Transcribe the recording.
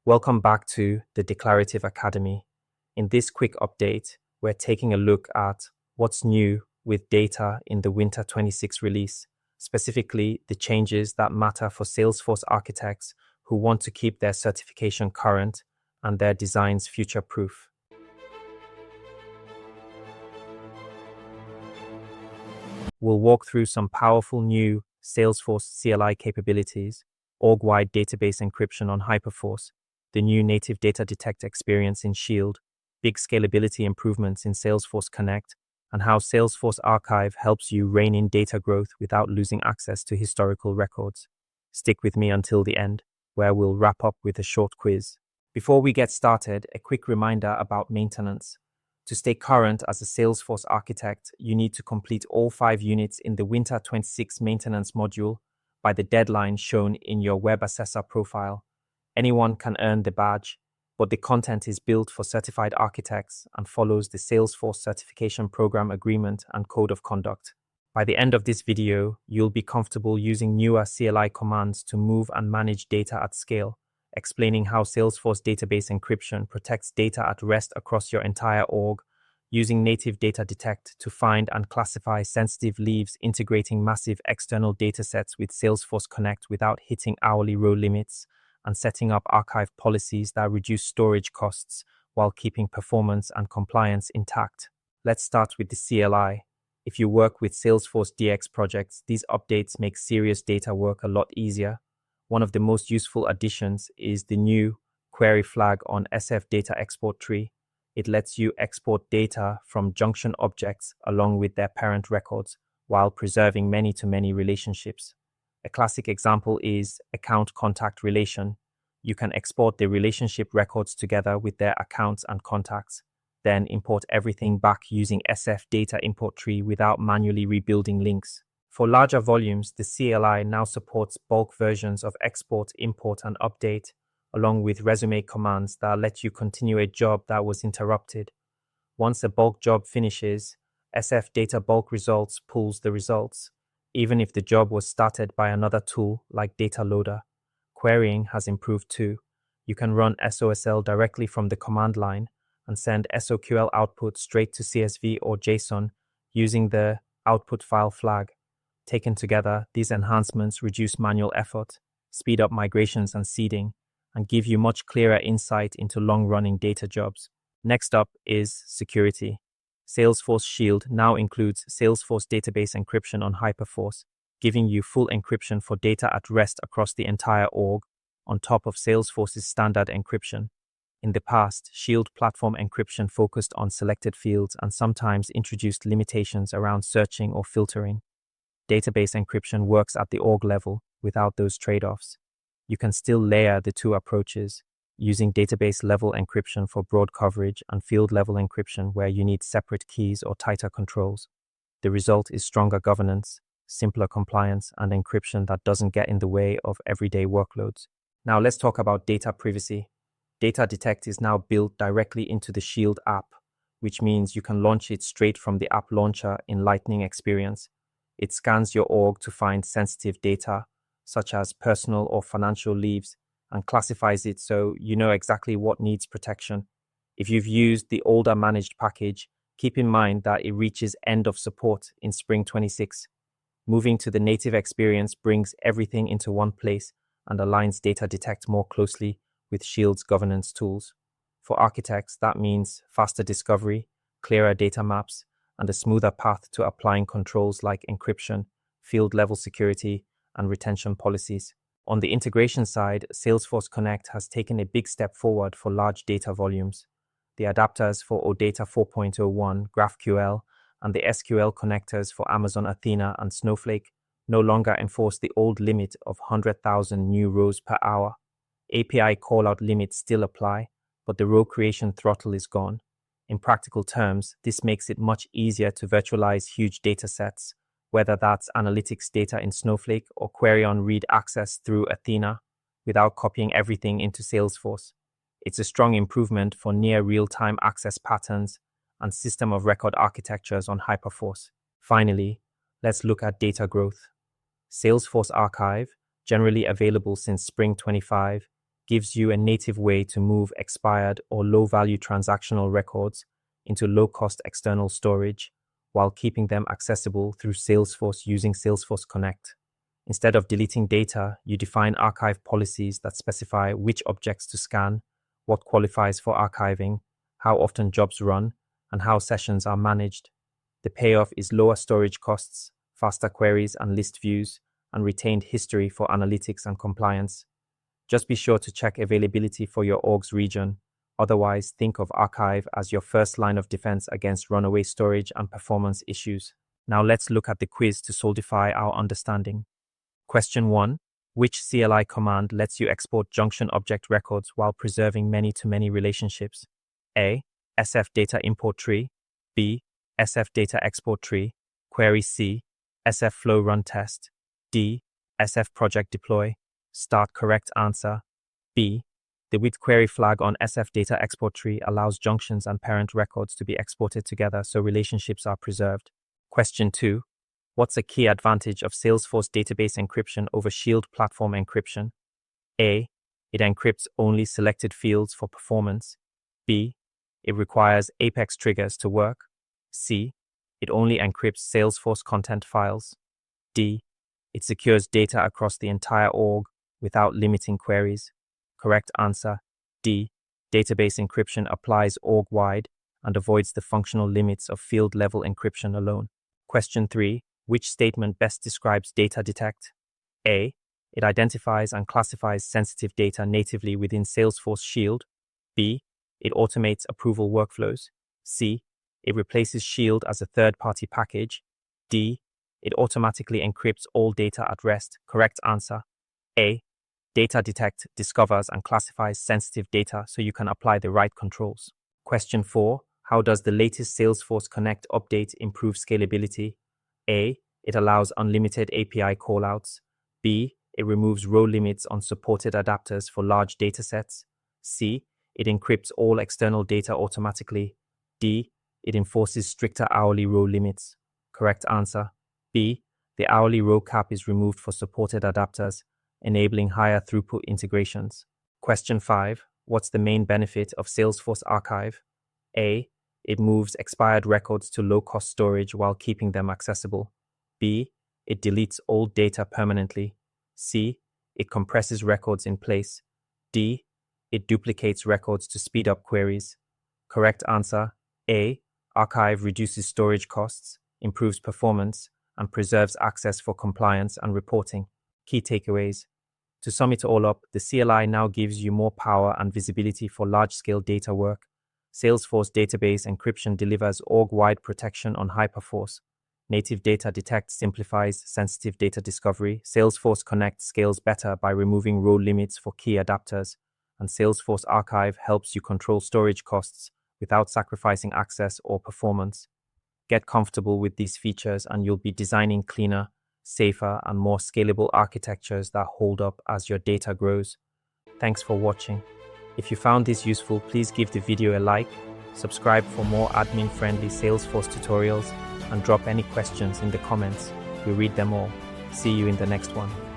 Welcome back to the Declarative Academy. In this quick update, we're taking a look at what's new with data in the Winter 26 release, specifically the changes that matter for Salesforce architects who want to keep their certification current and their designs future-proof. We'll walk through some powerful new Salesforce CLI capabilities, org-wide database encryption on Hyperforce, the new native data detect experience in Shield, big scalability improvements in Salesforce Connect, and how Salesforce Archive helps you rein in data growth without losing access to historical records. Stick with me until the end, where we'll wrap up with a short quiz. Before we get started, a quick reminder about maintenance. To stay current as a Salesforce architect, you need to complete all 5 units in the Winter 26 maintenance module by the deadline shown in your Web Assessor profile. Anyone can earn the badge, but the content is built for certified architects and follows the Salesforce Certification Program Agreement and Code of Conduct. By the end of this video, you'll be comfortable using newer CLI commands to move and manage data at scale, explaining how Salesforce Database Encryption protects data at rest across your entire org, using native data detect to find and classify sensitive leaves, integrating massive external datasets with Salesforce Connect without hitting hourly row limits, and setting up archive policies that reduce storage costs while keeping performance and compliance intact. Let's start with the CLI. If you work with Salesforce DX projects, these updates make serious data work a lot easier. One of the most useful additions is the new query flag on SF data export tree. It lets you export data from junction objects along with their parent records while preserving many-to-many relationships. A classic example is account contact relation. You can export the relationship records together with their accounts and contacts, then import everything back using SF data import tree without manually rebuilding links. For larger volumes, the CLI now supports bulk versions of export, import, and update, along with resume commands that let you continue a job that was interrupted. Once a bulk job finishes, SF data bulk results pulls the results, even if the job was started by another tool like Data Loader. Querying has improved too. You can run SOSL directly from the command line and send SOQL output straight to CSV or JSON using the output file flag. Taken together, these enhancements reduce manual effort, speed up migrations and seeding, and give you much clearer insight into long-running data jobs. Next up is security. Salesforce Shield now includes Salesforce Database Encryption on Hyperforce, giving you full encryption for data at rest across the entire org, on top of Salesforce's standard encryption. In the past, Shield platform encryption focused on selected fields and sometimes introduced limitations around searching or filtering. Database encryption works at the org level without those trade-offs. You can still layer the two approaches, using database-level encryption for broad coverage and field-level encryption where you need separate keys or tighter controls. The result is stronger governance, simpler compliance, and encryption that doesn't get in the way of everyday workloads. Now let's talk about data privacy. Data Detect is now built directly into the Shield app, which means you can launch it straight from the app launcher in Lightning experience. It scans your org to find sensitive data, such as personal or financial leaves, and classifies it so you know exactly what needs protection. If you've used the older managed package, keep in mind that it reaches end of support in Spring 26. Moving to the native experience brings everything into one place and aligns Data Detect more closely with Shield's governance tools. For architects, that means faster discovery, clearer data maps, and a smoother path to applying controls like encryption, field-level security, and retention policies. On the integration side, Salesforce Connect has taken a big step forward for large data volumes. The adapters for OData 4.01, GraphQL, and the SQL connectors for Amazon Athena and Snowflake no longer enforce the old limit of 100,000 new rows per hour. API callout limits still apply, but the row creation throttle is gone. In practical terms, this makes it much easier to virtualize huge data sets, whether that's analytics data in Snowflake or query on read access through Athena, without copying everything into Salesforce. It's a strong improvement for near real-time access patterns and system of record architectures on Hyperforce. Finally, let's look at data growth. Salesforce Archive, generally available since Spring 25, gives you a native way to move expired or low-value transactional records into low-cost external storage while keeping them accessible through Salesforce using Salesforce Connect. Instead of deleting data, you define archive policies that specify which objects to scan, what qualifies for archiving, how often jobs run, and how sessions are managed. The payoff is lower storage costs, faster queries and list views, and retained history for analytics and compliance. Just be sure to check availability for your org's region. Otherwise, think of Archive as your first line of defense against runaway storage and performance issues. Now let's look at the quiz to solidify our understanding. Question 1. Which CLI command lets you export junction object records while preserving many-to-many relationships? A. SF data import tree. B. SF data export tree. Query C. SF flow run test. D. SF project deploy. Start correct answer. B. The with query flag on SF data export tree allows junctions and parent records to be exported together so relationships are preserved. Question 2. What's a key advantage of Salesforce Database Encryption over Shield platform encryption? A. It encrypts only selected fields for performance. B. It requires Apex triggers to work. C. It only encrypts Salesforce content files. D. It secures data across the entire org without limiting queries. Correct answer. D. Database encryption applies org-wide and avoids the functional limits of field-level encryption alone. Question 3. Which statement best describes data detect? A. It identifies and classifies sensitive data natively within Salesforce Shield. B. It automates approval workflows. C. It replaces Shield as a third-party package. D. It automatically encrypts all data at rest. Correct answer. A. Data detect discovers and classifies sensitive data so you can apply the right controls. Question 4. How does the latest Salesforce Connect update improve scalability? A. It allows unlimited API callouts. B. It removes row limits on supported adapters for large datasets. C. It encrypts all external data automatically. D. It enforces stricter hourly row limits. Correct answer. B. The hourly row cap is removed for supported adapters, enabling higher throughput integrations. Question 5. What's the main benefit of Salesforce Archive? A. It moves expired records to low-cost storage while keeping them accessible. B. It deletes old data permanently. C. It compresses records in place. D. It duplicates records to speed up queries. Correct answer. A. Archive reduces storage costs, improves performance, and preserves access for compliance and reporting. Key takeaways. To sum it all up, the CLI now gives you more power and visibility for large-scale data work. Salesforce Database Encryption delivers org-wide protection on Hyperforce. Native Data Detect simplifies sensitive data discovery. Salesforce Connect scales better by removing row limits for key adapters. And Salesforce Archive helps you control storage costs without sacrificing access or performance. Get comfortable with these features and you'll be designing cleaner, safer, and more scalable architectures that hold up as your data grows. Thanks for watching. If you found this useful, please give the video a like, subscribe for more admin-friendly Salesforce tutorials, and drop any questions in the comments. We read them all. See you in the next one.